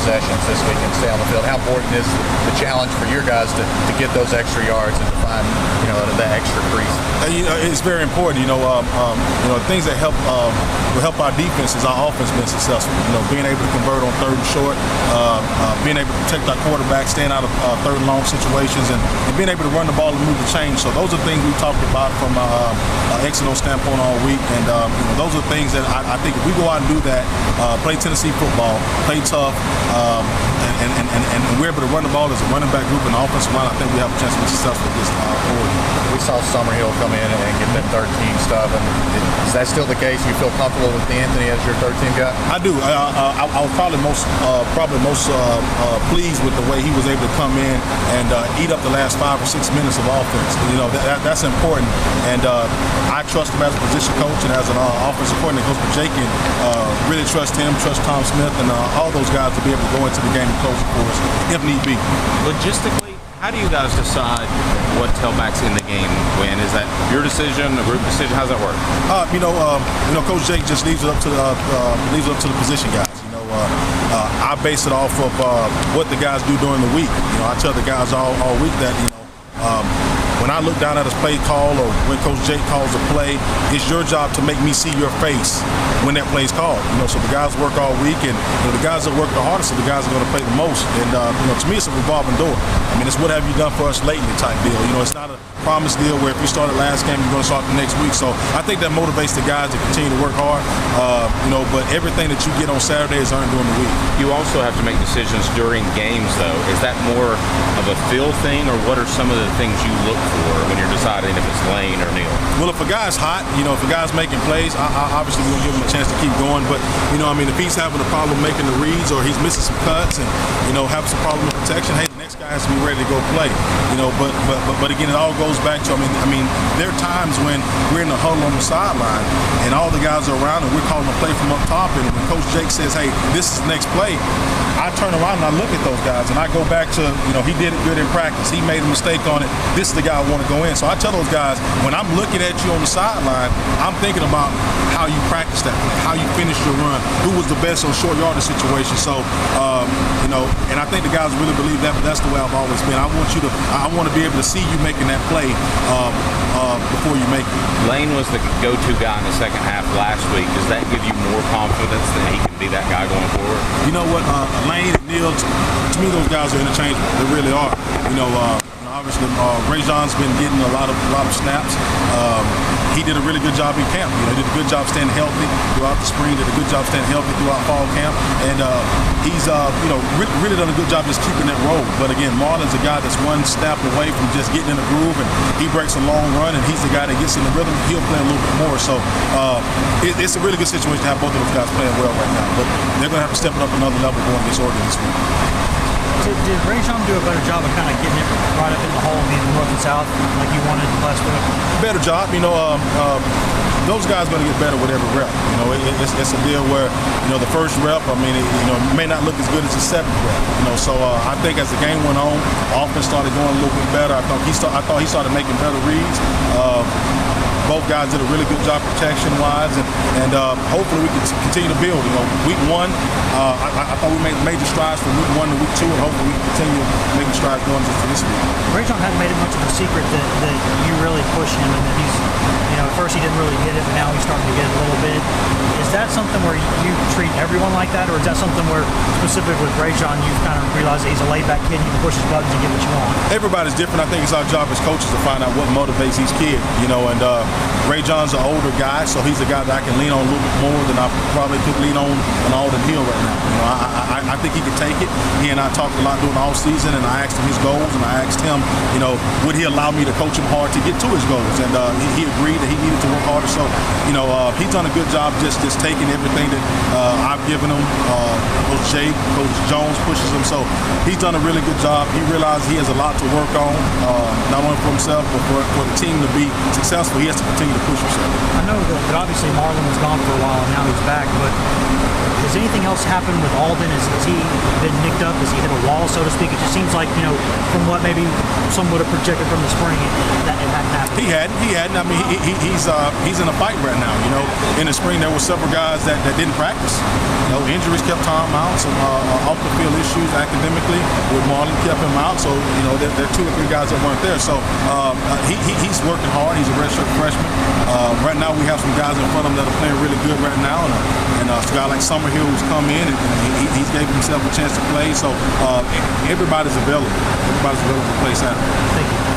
possessions this week and stay on the field. How important is the challenge for your guys to get those extra yards and to find that extra crease? It's very important. Things that will help our defense is our offense being successful. Being able to convert on third and short, being able to protect our quarterback, staying out of third and long situations, and being able to run the ball and move the chain. So those are things we talked about from an X&O standpoint all week, and those are things that I think if we go out and do that, play Tennessee football, play tough, and we're able to run the ball as a running back group and offensive line, I think we have a chance to be successful against Oregon. We saw Summerhill come in and get that third team stuff, and is that still the case? You feel comfortable with Anthony as your third team guy? I do. I was probably most pleased with the way he was able to come in and eat up the last 5 or 6 minutes of offense. That's important, and I trust him as a position coach and as an offensive coordinator. Coach Bajakian really trust him, trust Tom Smith, and all those guys to be able to go into the game and close it for us if need be. Logistically, how do you guys decide what tailbacks in the game win? Is that your decision, a group decision? How does that work? Coach Jake just leaves it up to the position guys. I base it off of what the guys do during the week. I tell the guys all week that when I look down at his play call or when Coach Jake calls a play, it's your job to make me see your face when that play's called. So the guys work all week, and the guys that work the hardest are the guys that are going to play the most. And to me, it's a revolving door. It's what have you done for us lately type deal. It's not a promise deal where if you started last game, you're going to start the next week. So I think that motivates the guys to continue to work hard. But everything that you get on Saturday is earned during the week. You also have to make decisions during games, though. Is that more of a feel thing, or what are some of the things you look for when you're deciding if it's Lane or Neal? Well, if a guy's hot, if a guy's making plays, I obviously we'll give him a chance to keep going. But if he's having a problem making the reads, or he's missing some cuts, and having some problem with protection, hey, the next guy has to be ready to go play. But again, it all goes back to there are times when we're in the huddle on the sideline, and all the guys are around, and we're calling a play from up top, and when Coach Jake says, hey, this is the next play, I turn around and I look at those guys, and I go back to, he did it good in practice. He made a mistake on it. This is the guy I want to go in. So I tell those guys, when I'm looking at you on the sideline, I'm thinking about how you practice that, how you finish your run, who was the best on short yardage situation. So, and I think the guys really believe that, but that's the way I've always been. I want to be able to see you making that play before you make it. Lane was the go-to guy in the second half last week. Does that give you more confidence that he can be that guy going forward? You know what, Lane and Neal, to me, those guys are interchangeable. They really are. Obviously, Ray John's been getting a lot of snaps. He did a really good job in camp. He did a good job staying healthy throughout the spring. Did a good job staying healthy throughout fall camp, and he's really done a good job just keeping that role. But again, Marlon's a guy that's one snap away from just getting in the groove, and he breaks a long run, and he's the guy that gets in the rhythm. He'll play a little bit more. So it's a really good situation to have both of those guys playing well right now. But they're going to have to step it up another level going against Oregon this week. Did Ray John do a better job of kind of getting it right up in the hole, being north and south like you wanted last week? Better job. Those guys are going to get better with every rep. It's a deal where, the first rep, it may not look as good as the seventh rep. So I think as the game went on, offense started going a little bit better. I thought he started making better reads. Both guys did a really good job protection-wise, and hopefully we can continue to build. Week one, I thought we made major strides from week 1 to week 2, and hopefully we can continue making strides going into this week. Ray John hadn't made it much of a secret that you really push him, and that he's, at first he didn't really get it, but now he's starting to get it a little bit. Is that something where you treat everyone like that, or is that something where, specifically with Ray John, you've kind of realized that he's a laid-back kid and you can push his buttons and get what you want? Everybody's different. I think it's our job as coaches to find out what motivates each kid, and Ray John's an older guy, so he's a guy that I can lean on a little bit more than I probably could lean on Alden Hill right now. I think he could take it. He and I talked a lot during the off season, and I asked him his goals, and I asked him, would he allow me to coach him hard to get to his goals? And he agreed that he needed to work harder. So, he's done a good job just taking everything that I've given him. Coach Jake, Coach Jones pushes him, so he's done a really good job. He realized he has a lot to work on, not only for himself, but for the team to be successful. He has to continue to push himself. I know that obviously Marlon was gone for a while and now he's back, but has anything else happened with Alden? Has he been nicked up? Has he hit a wall, so to speak? It just seems like, from what maybe some would have projected from the spring, that it hadn't happened. He hadn't. He's in a fight right now. You know, in the spring there were several guys that didn't practice. You know, injuries kept Tom out, some off the field issues academically with Marlon kept him out. So you know, there are 2 or 3 guys that weren't there. So he's working hard. He's a redshirt freshman. Right now we have some guys in front of him that are playing really good right now, and a guy like Summerhill who's come in and he's gave himself a chance to play. So everybody's available. Everybody's available to play Saturday. Thank you.